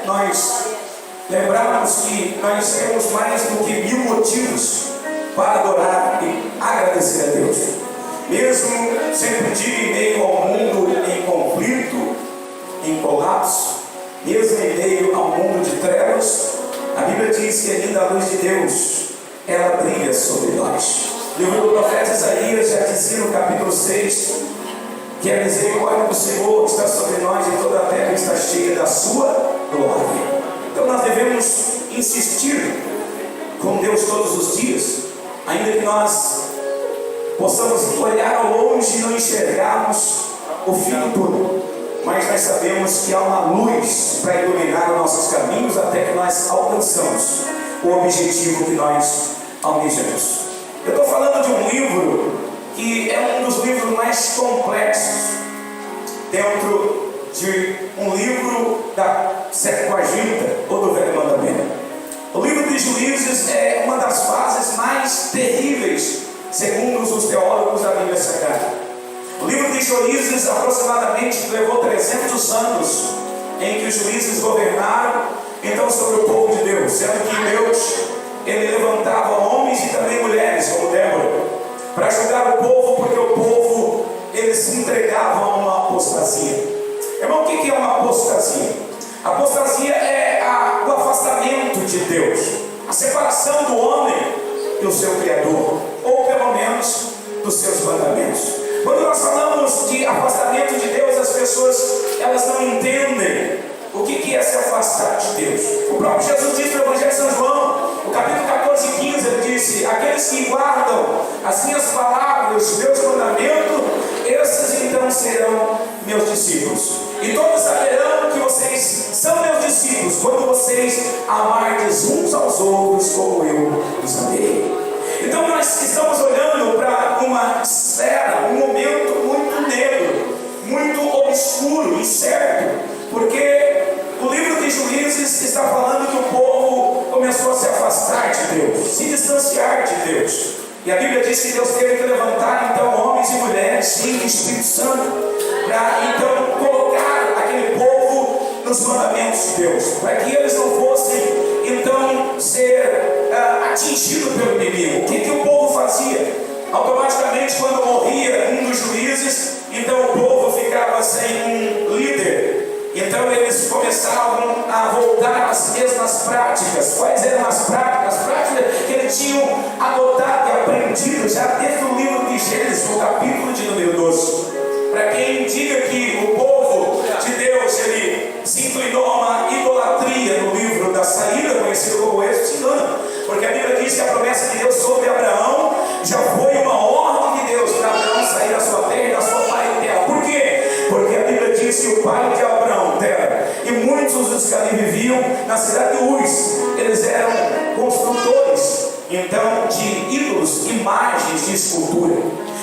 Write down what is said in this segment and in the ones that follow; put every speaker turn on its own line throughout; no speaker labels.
nós lembrarmos que nós temos mais do que 1000 motivos para adorar e agradecer a Deus. Mesmo sempre em meio ao mundo em conflito, em colapso, mesmo em meio ao mundo de trevas, a Bíblia diz que ainda a luz de Deus, ela brilha sobre nós. O livro do profeta Isaías já dizia no capítulo 6, que a misericórdia do Senhor está sobre nós e toda a terra está cheia da sua glória. Então nós devemos insistir com Deus todos os dias, ainda que nós possamos olhar ao longe e não enxergarmos o fim do túnel, mas nós sabemos que há uma luz para iluminar os nossos caminhos até que nós alcançamos o objetivo que nós almejamos. Eu estou falando de um livro que é um dos livros mais complexos dentro de um livro da Septuaginta ou do Velho Mandamento. O livro de Juízes é uma das fases mais terríveis, segundo os teólogos da Bíblia Sagrada. O livro de Juízes aproximadamente levou 300 anos em que os juízes governaram então sobre o povo de Deus, sendo que Deus ele levantava homens e também mulheres como Débora para julgar o povo, porque o povo eles se entregavam a uma apostasia. Irmão, o que é uma apostasia? A apostasia é o afastamento de Deus, a separação do homem do seu Criador, ou pelo menos dos seus mandamentos. Quando nós falamos de afastamento de Deus, as pessoas elas não entendem o que é se afastar de Deus. O próprio Jesus disse no Evangelho de São João, no capítulo 14 e 15, ele disse: aqueles que guardam as minhas palavras, os meus mandamentos, esses então serão meus discípulos. E todos saberão que vocês são meus discípulos quando vocês amardes uns aos outros como eu os amei. Então nós estamos olhando para uma esfera, um momento muito negro, muito obscuro, incerto, porque o livro de Juízes está falando que o povo começou a se afastar de Deus, se distanciar de Deus. E a Bíblia diz que Deus teve que levantar então homens e mulheres cheios do Espírito Santo para então colocar aquele povo nos mandamentos de Deus, para que eles não fossem então ser atingidos pelo inimigo. O que o povo fazia? Automaticamente, quando morria um dos juízes, então o povo ficava sem um líder. Então eles começavam a voltar às mesmas práticas. Quais eram as práticas? As práticas que eles tinham adotado e aprendido já desde o livro de Gênesis, no capítulo de número 12. Para quem diga que o povo de Deus ele se inclinou a uma idolatria no livro da saída, conhecido como Êxodo, se engana. Porque a Bíblia diz que a promessa de Deus sobre Abraão já foi uma ordem de Deus para Abraão sair da sua terra e da sua parentela. Por quê? Porque a Bíblia diz que o pai de Abraão, Tera, e muitos dos que ali viviam na cidade de Uz, eles eram construtores então de ídolos, imagens de escultura.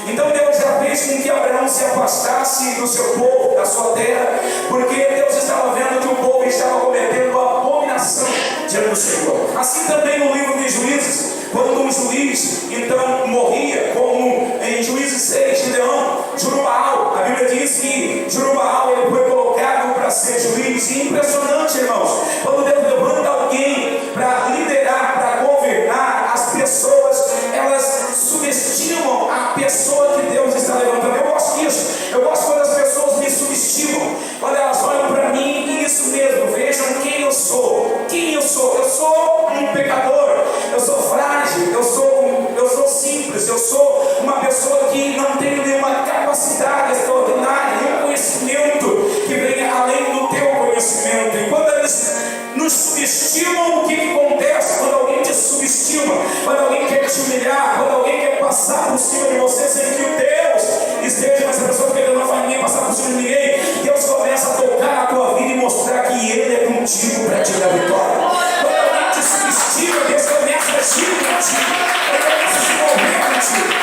Então Deus já fez com que Abraão se afastasse do seu povo, da sua terra, porque Deus estava vendo que o povo estava cometendo abominação diante do Senhor. Assim também no livro de Juízes, quando um juiz então morria, como em Juízes 6, Gideão, Jerubaal, a Bíblia diz que Jerubaal ele foi colocado para ser juiz. E impressionante, irmãos, quando Deus levanta alguém para liderar, para governar, as pessoas elas subestimam a pessoa que Deus está levantando. Eu gosto disso. Eu gosto quando as pessoas me subestimam, quando elas olham para mim e isso mesmo, vejam quem eu sou. Quem eu sou? Eu sou um pecador, eu sou frágil, eu sou simples, eu sou uma pessoa que não tem nenhuma capacidade extraordinária, nenhum conhecimento que venha além do teu conhecimento. E quando eles nos subestimam, o que acontece? Quando alguém te subestima, quando alguém quer te humilhar, quando alguém quer passar por cima de você sem que o Deus esteja nessa pessoa, porque Deus não faz ninguém passar por cima de ninguém, Deus começa a tocar na tua vida e mostrar que Ele é contigo para te dar vitória. Quando alguém te subestima, Deus começa a agir contigo, Ele começa a se mover contigo.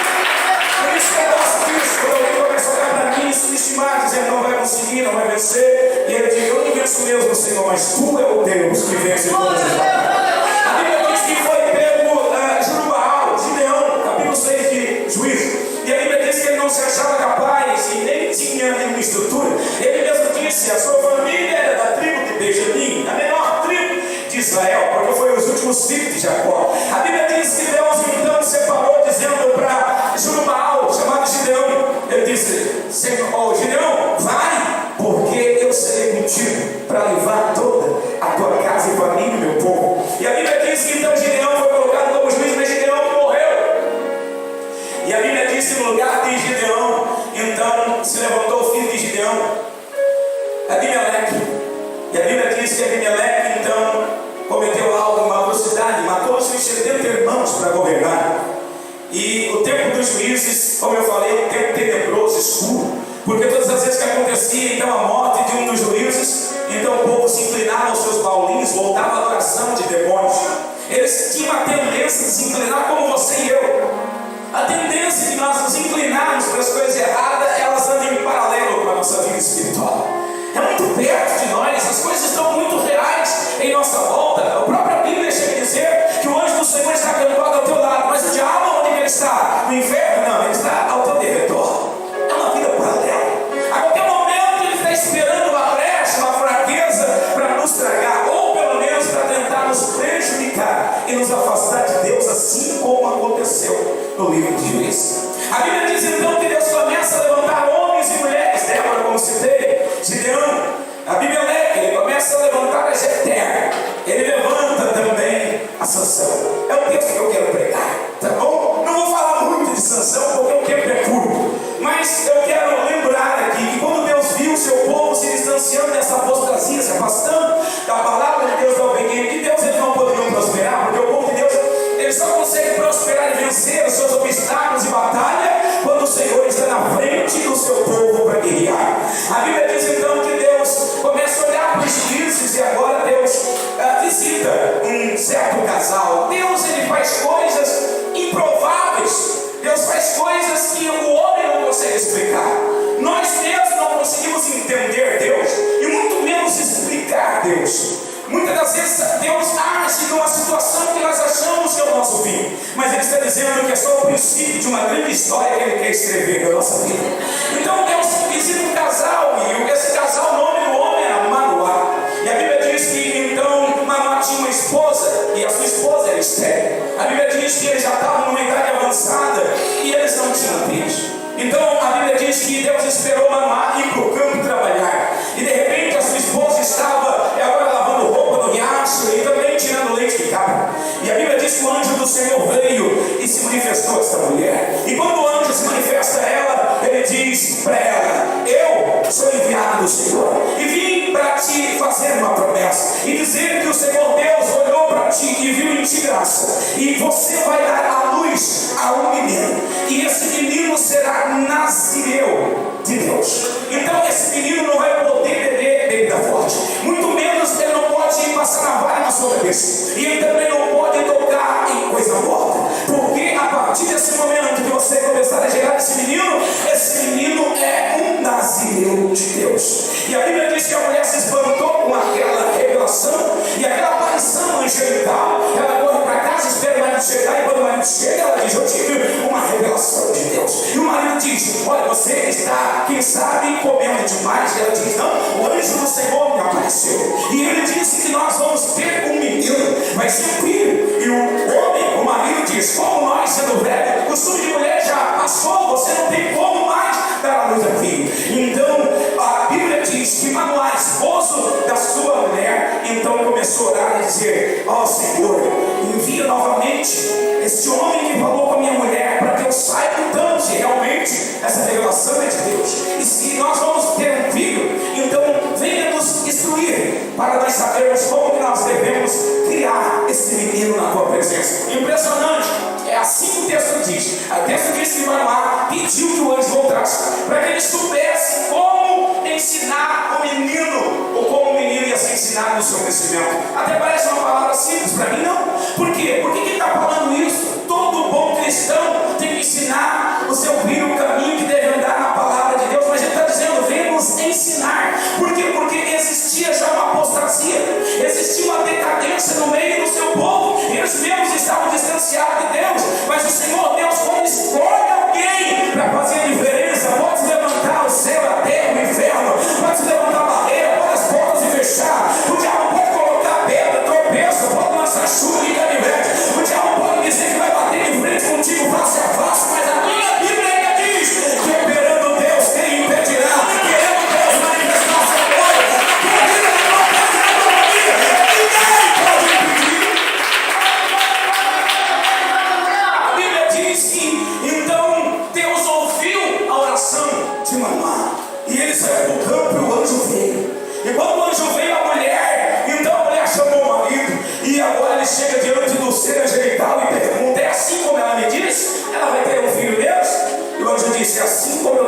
Por isso que eu gosto disso. Quando alguém começa a olhar para mim e subestimar, dizendo não vai conseguir, não vai vencer, e ele diz: eu não venço mesmo, Senhor, mas Tu é o Deus que vence todas as batalhas. A Bíblia diz que foi pego Jerubaal, Gideão, capítulo 6 de Juízes, e a Bíblia diz que ele não se achava capaz a Bíblia diz que Abimeleque então cometeu algo, uma atrocidade, matou os seus 70 irmãos para governar. E o tempo dos juízes, como eu falei, é um tempo tenebroso, escuro, porque todas as vezes que acontecia então a morte de um dos juízes, então o povo se inclinava aos seus baulins, voltava à adoração de demônios. Eles tinham a tendência de se inclinar como você e eu. A tendência de nós nos inclinarmos para as coisas erradas, elas andam em paralelo com a nossa vida espiritual. É muito perto de nós, as coisas estão muito reais em nossa volta. A própria Bíblia chega a dizer que o anjo do Senhor está acampado ao teu lado, mas o diabo, onde ele está? No inferno? Não, ele está ao teu derredor. É uma vida paralela. A qualquer momento ele está esperando uma brecha, uma fraqueza para nos tragar, ou pelo menos para tentar nos prejudicar e nos afastar de Deus, assim como aconteceu no livro de Juízes. A Bíblia diz então que Deus começa a levantar homens e mulheres, Débora, como citei, Gideão, Abimeleque, ele começa a levantar a Jefté, ele levanta também a Sansão. É o texto que eu quero pregar, tá bom? Não vou falar muito de Sansão porque o tempo é curto, mas eu quero lembrar aqui que quando Deus viu o seu povo se distanciando dessa apostasia, se afastando da palavra de Deus, da obediência de Deus, eles não poderiam prosperar, porque o povo de Deus ele só consegue prosperar e vencer os seus obstáculos e batalha quando o Senhor está na frente do seu povo para guerrear. A Bíblia diz então que Deus começa a olhar para os juízes e agora Deus visita um certo casal. Deus ele faz coisas improváveis. Deus faz coisas que o homem não consegue explicar. Nós mesmos não conseguimos entender Deus e muito menos explicar Deus. Muitas das vezes Deus age numa situação que nós achamos que é o nosso fim, mas Ele está dizendo que é só o princípio de uma grande história que Ele quer escrever na nossa vida. Então Deus visita um casal, e esse casal, o nome do homem era Manoá. E a Bíblia diz que então Manoá tinha uma esposa, e a sua esposa era estéril. A Bíblia diz que eles já estavam numa idade avançada e eles não tinham filhos. Então a Bíblia diz que Deus esperou Manoá ir para o campo trabalhar, e de repente a sua esposa estava agora lavando roupa no riacho e também tirando leite de cabra. E a Bíblia diz que o anjo do Senhor veio e se manifestou a esta mulher. E quando o anjo se manifesta a ela, ele diz para ela: eu sou enviado do Senhor e vim para te fazer uma promessa e dizer que o Senhor Deus olhou para ti e viu em ti graça, e você vai dar à luz a um menino, e esse menino será Nazireu de Deus. Então esse menino não vai poder beber bebida forte, muito menos ele não pode passar navalha na sua cabeça, e ele também não pode tocar em coisa morta, porque a partir desse momento que você começar a gerar esse menino é um Nazireu de Deus. E a Bíblia diz que a mulher se espantou com aquela revelação e aquela aparição angelical. Ela corre para casa, espera o marido chegar, e quando o marido chega, ela diz: eu tive uma revelação de Deus. E o marido diz: olha, você está, quem sabe, comendo demais. E ela diz: não, o anjo do Senhor me apareceu e ele disse que nós vamos ter um menino, vai ser um filho. E o homem, o marido diz: como nós, sendo velho, o costume de mulher já passou, você não tem como mais dar a luz a filho. Então a Bíblia diz que Manoá, esposo da sua mulher, então começou a orar e dizer: ó Senhor, envia novamente este homem que falou com a minha mulher, para que eu saiba então se realmente essa revelação é de Deus, e se nós vamos ter um filho, então venha nos instruir para nós sabermos como que nós devemos criar esse menino na tua presença. Impressionante, é assim que o texto diz. O texto diz que Manoá pediu que o anjo voltasse para que ele soubesse como ensinar o menino, ou como o menino ia ser ensinado no seu crescimento. Até parece uma palavra simples para mim, não? Por quê? Por que ele está falando isso? Todo bom cristão tem que ensinar o seu filho o caminho que deve andar na palavra de Deus, mas ele está dizendo: vem nos ensinar. Por quê? Porque existia já uma apostasia, existia uma decadência no meio do seu povo, eles mesmos estavam distanciados de Deus, mas o Senhor Deus, quando escolhe alguém para fazer a diferença, pode levantar o céu, a terra, o inferno, pode levantar a barreira, pode as portas e fechar, o diabo pode colocar pedra, tropeço, pode lançar chuva e canivete, o diabo pode dizer que vai bater de frente contigo face a face, mas a minha Bíblia ainda diz que operando Deus, quem impedirá? Querendo Deus manifestar seu poder, a vida da tua casa e da tua família, ninguém pode impedir. A Bíblia diz que então Deus ouviu a oração de Manoá, e ele saiu do campo e o anjo veio. E quando o anjo veio, a mulher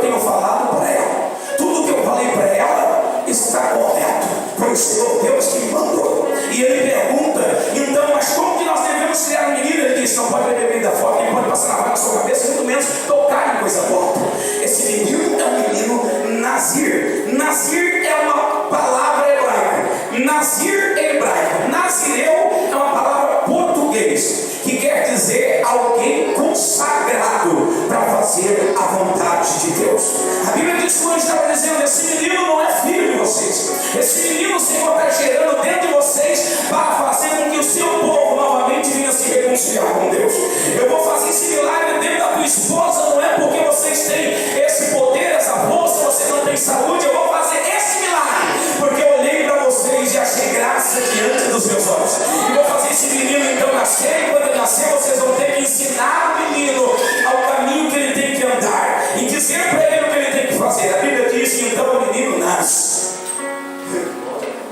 tenho falado para ela, tudo que eu falei para ela está correto. Foi o Senhor Deus que me mandou. E ele pergunta: então, mas como que nós devemos criar um menino? Ele diz: não pode beber bebida forte, nem pode passar na na sua cabeça, muito menos tocar em coisa forte. Esse menino é um menino Nazir. Nazir é uma palavra hebraica. Nazir é hebraico. Nazireu é uma palavra português, que quer dizer alguém consagrado para fazer a vontade de Deus. A Bíblia diz que o anjo estava dizendo: esse menino não é filho de vocês. Esse menino o Senhor está gerando dentro de vocês para fazer com que o seu povo novamente venha se reconciliar com Deus. Eu vou fazer esse milagre dentro da tua esposa, não é porque vocês têm esse poder, essa força, você não tem saúde. Eu vou fazer esse milagre porque eu olhei para vocês e achei graça diante dos meus olhos. E vou fazer esse menino então nascer, e quando ele nascer vocês vão ter que ensinar o menino ao caminho que ele tem que andar e dizer para ele o que ele tem que fazer. A Bíblia diz que então o menino nasce.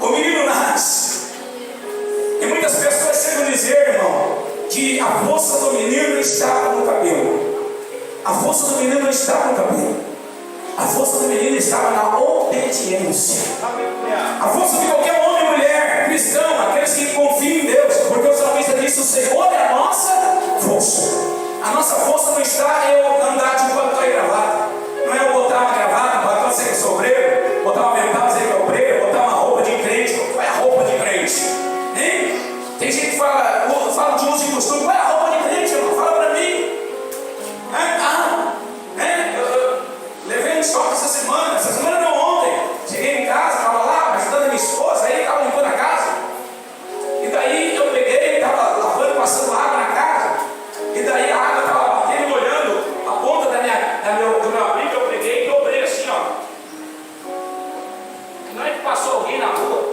O menino nasce. E muitas pessoas chegam a dizer, irmão, que a força do menino está no cabelo. A força do menino não está no cabelo. A força do menino estava na obediência. A força de qualquer homem e mulher cristão, aqueles que confiam em Deus, porque o salmista disse: o Senhor é a nossa força. A nossa força não está em eu andar de paletó e gravata. Não é eu botar uma gravata, um paletó, dizer que eu sou obreiro, botar uma avental, dizer que é obreiro, botar uma roupa de crente. Qual é a roupa de crente? Hein? Tem gente que fala de uso e costume. Qual é a roupa de crente, irmão? Fala para mim. Levei um choque essa semana não, ontem. Cheguei em casa, estava lá ajudando a minha esposa, aí estava limpando a casa. E daí eu peguei, estava lavando, passando água na casa. E daí a água estava batendo e molhando a ponta do meu abrigo. Eu peguei e dobrei assim, ó. Não é que passou alguém na rua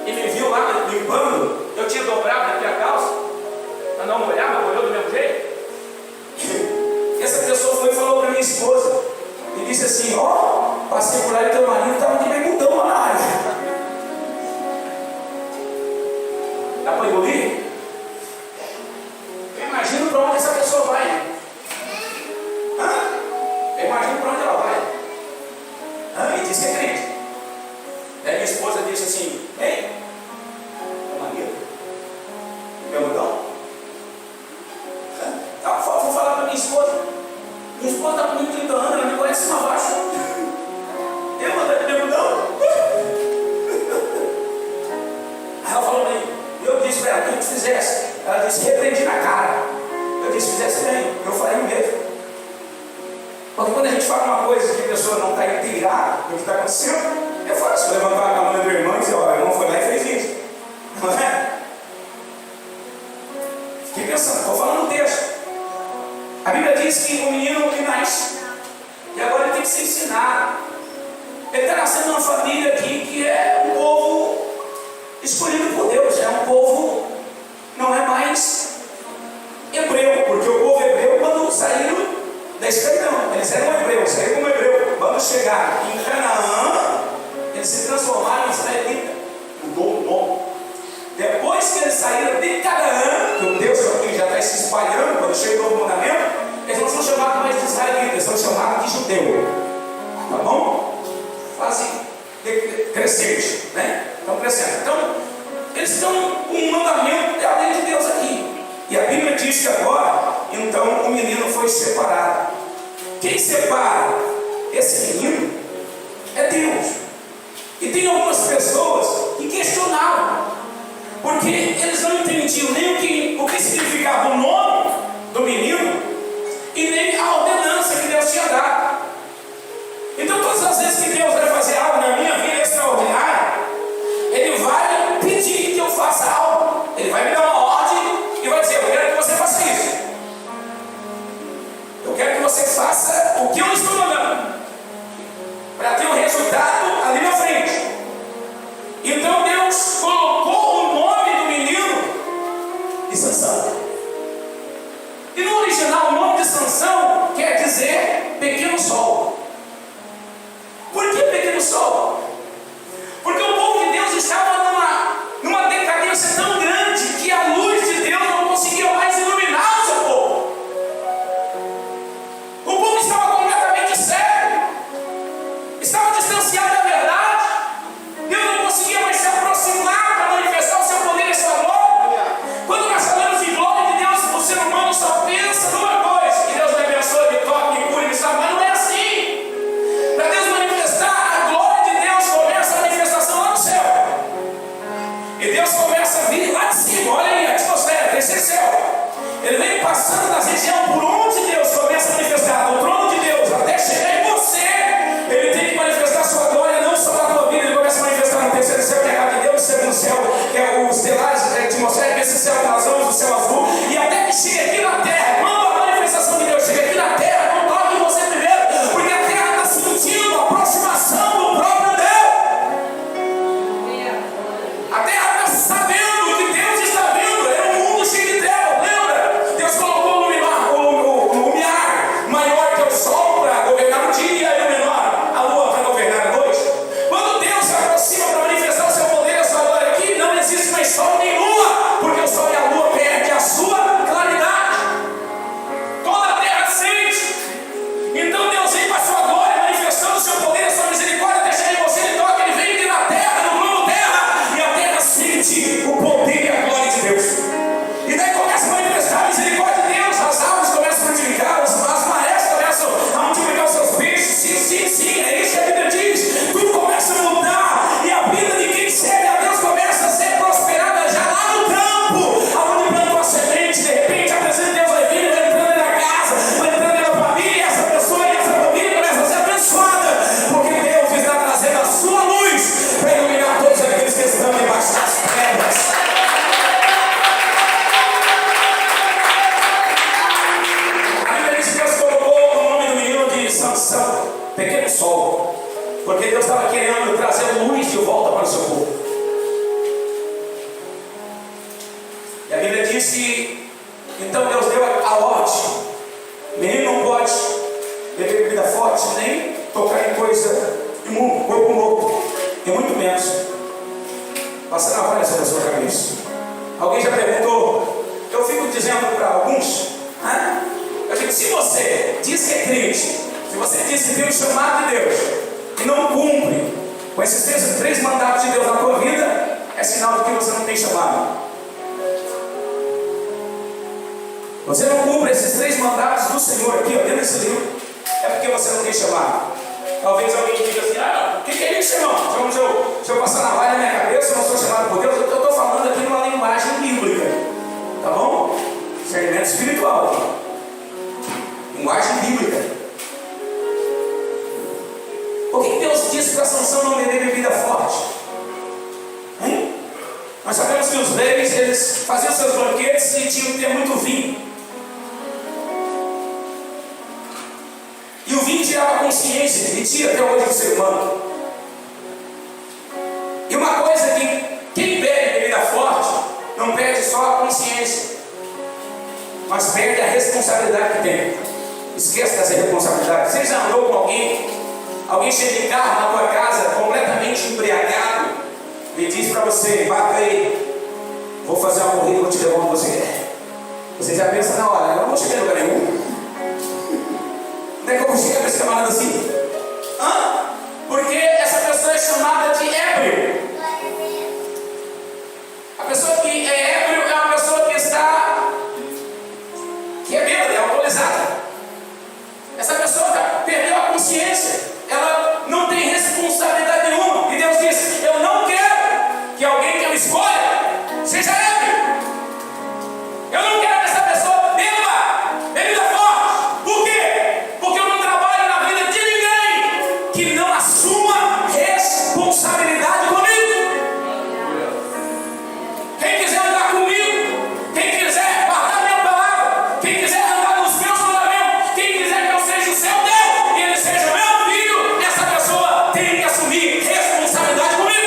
e me viu lá limpando, eu tinha dobrado aqui a calça para não molhar, mas molhou do mesmo jeito. E essa pessoa foi e falou para minha esposa e disse assim: ó, passei por lá e teu marido estava de bermudão lá na área. Dá para engolir? Eu imagino para onde essa pessoa vai. Eu imagino para onde ela vai. E disse que é crente. Daí minha esposa disse assim: ei, teu marido? Bermudão? Vou falar para minha esposa. Minha esposa está comigo 30 anos, ela me conhece uma baixa. Eu mandei de bermudão? Aí ela falou para mim, eu disse para ela: o que tu fizesse? Ela disse: repreendi na cara. Eu disse: fizesse bem, eu faria o mesmo. Porque quando a gente fala uma coisa que a pessoa não está inteirada do que está acontecendo, é fácil levantar a mão do irmão e dizer: ó, o irmão foi lá e fez isso. Não é? Fiquei pensando, estou falando um texto. A Bíblia diz que o menino que nasce, e agora ele tem que ser ensinado. Ele está nascendo numa família aqui que é um povo escolhido por Deus, é um povo, não é mais hebreu, porque o povo hebreu, quando saíram da escravidão, eles eram hebreus, saíram como hebreu. Quando chegaram em Canaã, eles se transformaram em israelita, mudou o nome. Depois que eles saíram de Canaã, que o Deus que já está se espalhando, quando chega o novo mandamento, eles não são chamados mais de israelitas, eles são chamados de judeu. Tá bom? Fase crescente, né? Estão crescendo. Então, eles estão com um mandamento da lei de Deus aqui. E a Bíblia diz que agora, então, o menino foi separado. Quem separa esse menino é Deus. E tem algumas pessoas que questionavam, porque eles não entendiam nem o que significava o nome do menino e nem a ordenança que Deus tinha dado. Então, todas as vezes que Deus vai fazer algo na minha vida extraordinária, Ele vai pedir que eu faça algo. Ele vai me dar uma ordem e vai dizer: eu quero que você faça isso. Eu quero que você faça o que eu estou mandando, para ter um resultado ali na frente. Então Deus colocou o nome do menino de Sansão. E no original o nome de Sansão quer dizer pequeno sol. Por que pequeno sol? Porque o povo de Deus estava numa decadência tão grande que a luz de Deus não conseguia mais iluminar o seu povo. O povo estava completamente cego. sim, sim, é isso que a Bíblia diz. Tudo começa a mudar e a vida de quem serve a Deus começa a ser prosperada já lá no campo, aonde plantou a semente. De repente a presença de Deus vai vir, vai entrando na casa, vai entrando na família, e essa pessoa e essa família começa a ser abençoada, porque Deus está trazendo a sua luz para iluminar todos aqueles que estão debaixo das trevas. Sansão, pequeno sol, porque Deus estava querendo trazer luz de volta para o seu povo. E a Bíblia diz que então Deus deu a ordem: menino não pode beber bebida forte, nem tocar em coisa imunda, corpo louco, e muito menos passar na vaga sobre a sua cabeça. Alguém já perguntou? Eu fico dizendo para alguns, eu digo, se você diz que é crente, se você diz que tem um chamado de Deus e não cumpre com esses três mandatos de Deus na tua vida, é sinal de que você não tem chamado. Você não cumpre esses três mandatos do Senhor aqui, ó, dentro desse livro, é porque você não tem chamado. Talvez alguém diga assim: o que é isso, irmão? Se eu passar na valha na minha cabeça, eu não sou chamado por Deus. Eu estou falando aqui numa linguagem bíblica, tá bom? Discernimento espiritual, linguagem bíblica. Por que Deus disse para Sansão não beber bebida forte? Hein? Nós sabemos que os reis, eles faziam seus banquetes e tinham que ter muito vinho. E o vinho tirava a consciência, e tira até hoje do ser humano. E uma coisa é que quem bebe bebida forte não perde só a consciência, mas perde a responsabilidade que tem. Esqueça dessa responsabilidade. Você já andou com alguém? Alguém chega de carro na tua casa completamente embriagado e diz para você: bata aí, vou fazer uma corrida, vou te levar onde você quer. Você já pensa na hora: eu não vou chegar em lugar nenhum. Onde é que eu vou chegar com esse camarada assim? Porque essa pessoa é chamada de ébrio. A pessoa que é ébrio é uma pessoa que é bêbada, é alcoolizada. Essa pessoa perdeu a consciência. Ela não tem responsabilidade nenhuma. E Deus diz: eu não quero que alguém que eu escolha seja ébrio. Eu não quero que essa pessoa beba bebida forte. Por quê? Porque eu não trabalho na vida de ninguém que não assuma responsabilidade comigo. Quem quiser andar comigo, quem quiser guardar minha palavra, quem quiser andar nos meus mandamentos, quem quiser que eu seja o seu Deus e ele seja o meu, tem que assumir responsabilidade comigo.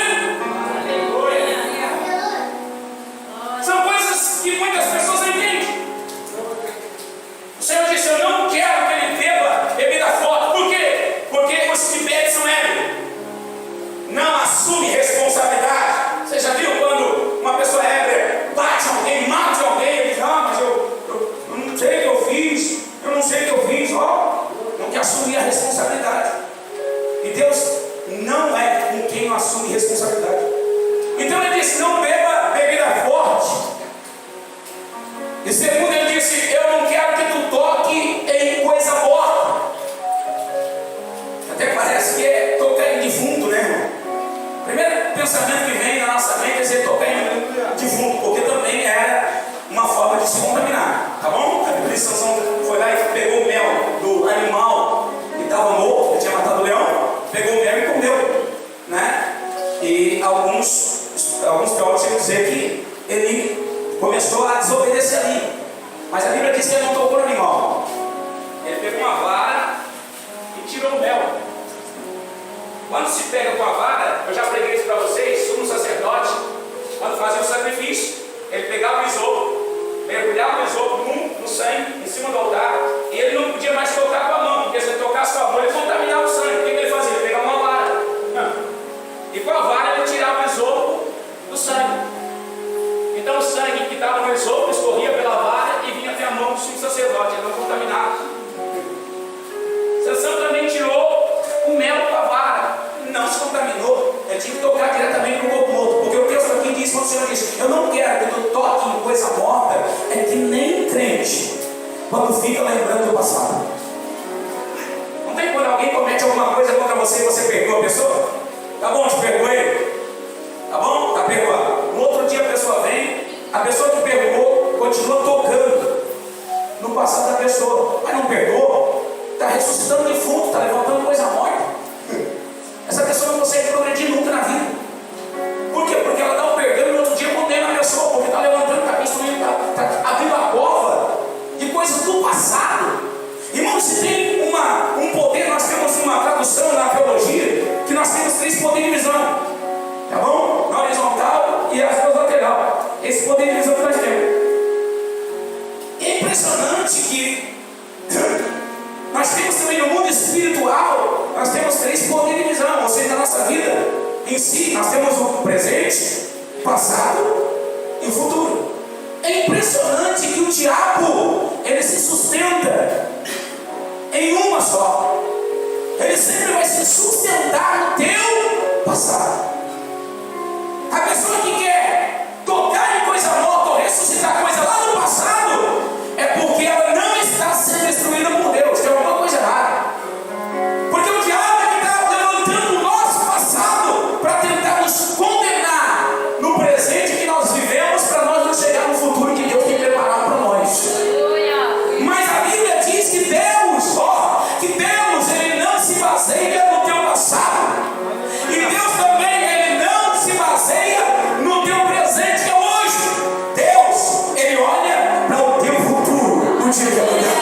São coisas que muitas pessoas não entendem. O Senhor disse: eu não quero que ele beba bebida forte. Por quê? Porque os que bebem são ébrios. Não assume responsabilidade. Você já viu quando uma pessoa ébria bate alguém, mata alguém, ele diz: mas eu não sei o que eu fiz, eu não sei o que eu fiz. Não quer assumir a responsabilidade. E Deus não é com quem não assume responsabilidade. Então ele disse: não beba bebida forte. E segundo, ele disse: eu não quero que tu toque em coisa morta. Até parece que é tocar em defunto, né, irmão? O primeiro pensamento que vem na nossa mente é dizer tocar em defunto, porque também era uma forma de se contaminar, tá bom? A Bíblia, Sansão foi lá e pegou o mel do animal que estava morto, que tinha matado o leão, pegou o mel e comeu, né? E alguns teólogos chegam a dizer que ele começou a desobedecer ali, mas a Bíblia diz que ele não tocou no animal. Ele pegou uma vara e tirou o mel. Quando se pega com a vara, eu já preguei isso para vocês, sumo sacerdote, quando fazia o sacrifício, ele pegava o isopo, mergulhava o isopo no sangue, em cima do altar, e ele não podia mais tocar com a mão, porque se ele tocasse com a mão, ele contaminava o sangue. O que ele fazia? Ele pegava uma vara, e com a vara ele tirava o isopo do sangue. Então o sangue que estava no isopo escorria pela vara e vinha até a mão do sumo sacerdote, ele não contaminava. Sansão também tirou o mel com a vara, não se contaminou. três poderes de visão, ou seja, na nossa vida em si, nós temos o presente, passado e o futuro. É impressionante que o diabo, ele se sustenta em uma só. Ele sempre vai se sustentar no teu passado. A pessoa que quer tocar em coisa nova ou ressuscitar coisa lá no passado, é porque ela não está sendo destruída por Deus. Tem alguma coisa errada. Porque o diabo é que está levantando o nosso passado para tentar nos condenar no presente que nós vivemos, para nós não chegar no futuro que Deus tem preparado para nós. Mas a Bíblia diz que Deus, ele não se baseia no teu passado. E Deus também, ele não se baseia no teu presente, que é hoje. Deus, ele olha para o teu futuro, no dia de amanhã.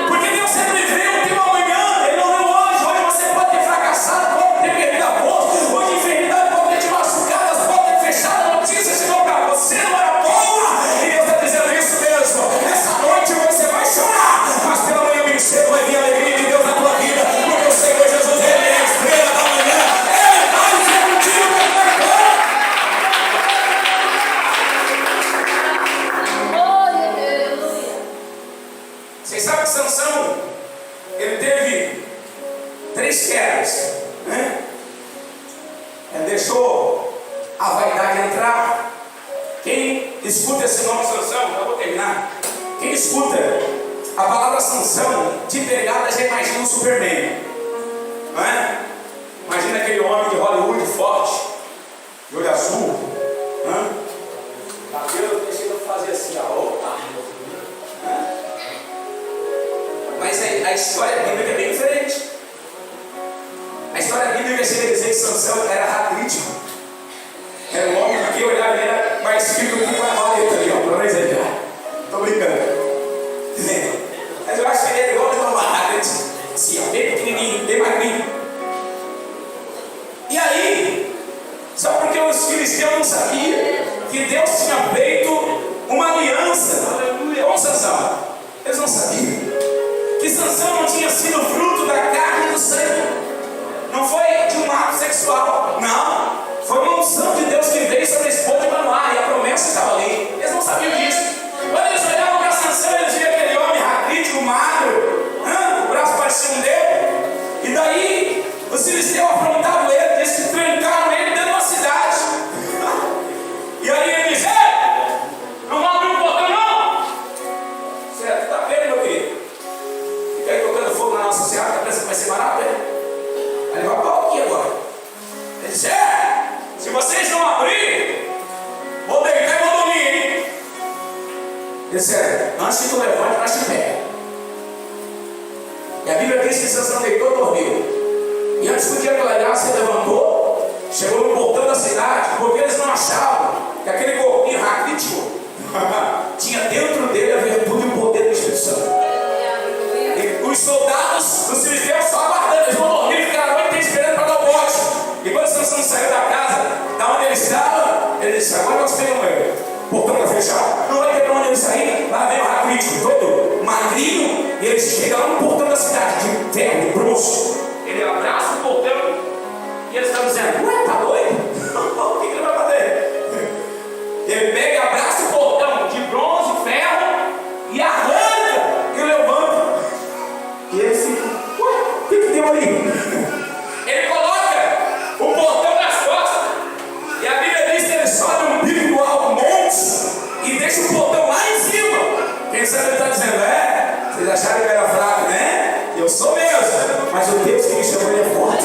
Porque Deus sempre vê o teu amanhã, ele não vê hoje. Hoje você pode ter fracassado, pode ter perdido a bolsa, hoje a enfermidade pode ter te machucado, pode ter fechado, a notícia chegou para você, não era boa. E Deus está dizendo isso mesmo. Essa noite você vai chorar, mas pela manhã bem cedo vai vir a alegria de Deus na tua vida. Porque o Senhor Jesus, ele é a estrela da manhã. Ele vai ser contigo para Vocês sabem que Sansão, ele teve 3 quedas, né? Ele deixou a vaidade entrar. Quem escuta esse nome Sansão, já vou terminar. Quem escuta a palavra Sansão, de pegada já imagina um Superman, não é? Imagina aquele homem de Hollywood forte, de olho azul, né? Cabelo que chega a fazer assim, opa. Mas a história bíblica é bem diferente. A história bíblica chega a dizer que Sansão era raquítico. Era um homem que quem olhava ele era mais firme do que uma maleta ali, ó, para nós aí. Estou brincando. Mas eu acho que ele era igual a uma raquítico. Assim, ó, bem pequenininho, bem magrinho. E aí, só porque os filisteus não sabiam que Deus tinha feito uma aliança com Sansão. Eles não sabiam que Sansão não tinha sido fruto da carne e do sangue. Não foi de um ato sexual. Não. Foi uma unção de Deus que veio sobre a esposa de Manoá. E a promessa estava ali. Eles não sabiam disso. Quando eles olhavam para Sansão, eles viam aquele homem raquítico, magro, o braço parecia um dedo. E daí os filisteus afrontavam ele, disse que trancaram ele dentro de uma cidade. E aí ele disse: não vão abrir o portão não. Certo, está vendo, meu querido? Fica aí tocando fogo na nossa seara, está pensando que vai ser barato, né? Aí ele vai para aqui agora. Ele disse: se vocês não abrirem, vou deitar e vou dormir, hein? Ele disse: antes que tu levante, nós te pega. E a Bíblia diz que Sansão deitou e dormiu. E antes que o dia clareasse, ele levantou, chegou no portão da cidade, porque eles não achavam que aquele corpinho raquítico tinha dentro dele a virtude e o poder do Espírito Santo. E os soldados dos filisteus só aguardando, eles vão dormir, ficaram a noite esperando para dar o bote. E quando Sansão saiu da casa, da onde ele estava, ele disse: agora nós pegamos ele. O portão está fechado, não vai ter para onde ele sair. Lá vem o raquítico, todo magrinho, e ele chega lá no portão da cidade, de ferro, de bronze. Ele abraça o portão e eles estão dizendo: ué, tá doido? O que ele vai fazer? Ele pega e abraça o portão de bronze, ferro, e arranca e levanta. E ele fica: ué, o que deu ali? Ele coloca o portão nas costas, e a Bíblia diz que ele sobe um pico do alto monte e deixa o portão lá em cima. Quem sabe ele está dizendo: vocês acharam que eu era fraco, né? Eu sou mesmo, mas o Deus que me chamou ele é forte.